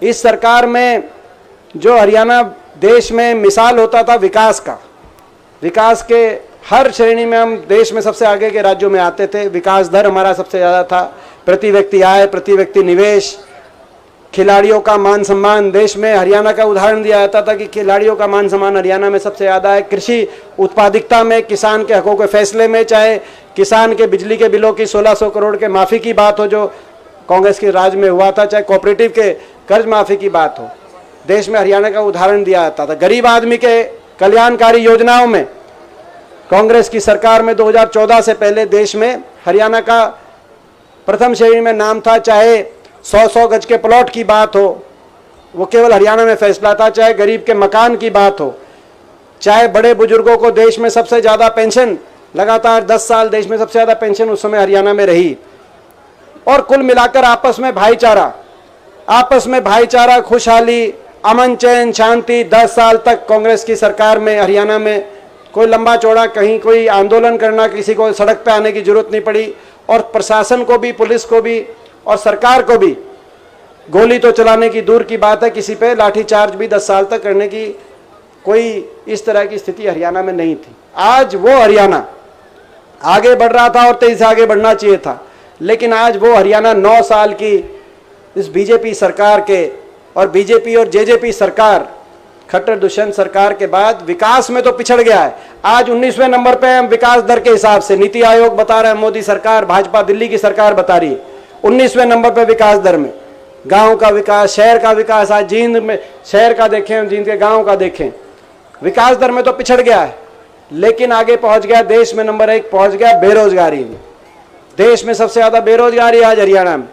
इस सरकार में जो हरियाणा देश में मिसाल होता था विकास का, विकास के हर श्रेणी में हम देश में सबसे आगे के राज्यों में आते थे। विकास दर हमारा सबसे ज़्यादा था, प्रति व्यक्ति आय, प्रति व्यक्ति निवेश, खिलाड़ियों का मान सम्मान। देश में हरियाणा का उदाहरण दिया जाता था कि खिलाड़ियों का मान सम्मान हरियाणा में सबसे ज़्यादा है। कृषि उत्पादकता में, किसान के हकों के फैसले में, चाहे किसान के बिजली के बिलों की 1600 करोड़ के माफ़ी की बात हो जो कांग्रेस के राज में हुआ था, चाहे कोऑपरेटिव के कर्ज माफ़ी की बात हो, देश में हरियाणा का उदाहरण दिया जाता था। गरीब आदमी के कल्याणकारी योजनाओं में कांग्रेस की सरकार में 2014 से पहले देश में हरियाणा का प्रथम श्रेणी में नाम था। चाहे 100-100 गज के प्लॉट की बात हो, वो केवल हरियाणा में फैसला था। चाहे गरीब के मकान की बात हो, चाहे बड़े बुजुर्गों को देश में सबसे ज़्यादा पेंशन, लगातार 10 साल देश में सबसे ज़्यादा पेंशन उस समय हरियाणा में रही। और कुल मिलाकर आपस में भाईचारा, खुशहाली, अमन चैन, शांति 10 साल तक कांग्रेस की सरकार में हरियाणा में कोई लंबा चौड़ा कहीं कोई आंदोलन करना, किसी को सड़क पे आने की जरूरत नहीं पड़ी। और प्रशासन को भी, पुलिस को भी और सरकार को भी गोली तो चलाने की दूर की बात है, किसी पे लाठीचार्ज भी 10 साल तक करने की कोई इस तरह की स्थिति हरियाणा में नहीं थी। आज वो हरियाणा आगे बढ़ रहा था और तेजी से आगे बढ़ना चाहिए था, लेकिन आज वो हरियाणा 9 साल की इस बीजेपी सरकार के और बीजेपी और जेजेपी सरकार, खट्टर दुष्यंत सरकार के बाद विकास में तो पिछड़ गया है। आज 19वें नंबर पे हम विकास दर के हिसाब से, नीति आयोग बता रहा है, मोदी सरकार, भाजपा दिल्ली की सरकार बता रही है 19वें नंबर पे विकास दर में। गांव का विकास, शहर का विकास, आज जींद में शहर का देखें, जींद के गांव का देखें, विकास दर में तो पिछड़ गया है, लेकिन आगे पहुंच गया। देश में नंबर 1 पहुंच गया बेरोजगारी में। देश में सबसे ज्यादा बेरोजगारी आज हरियाणा में।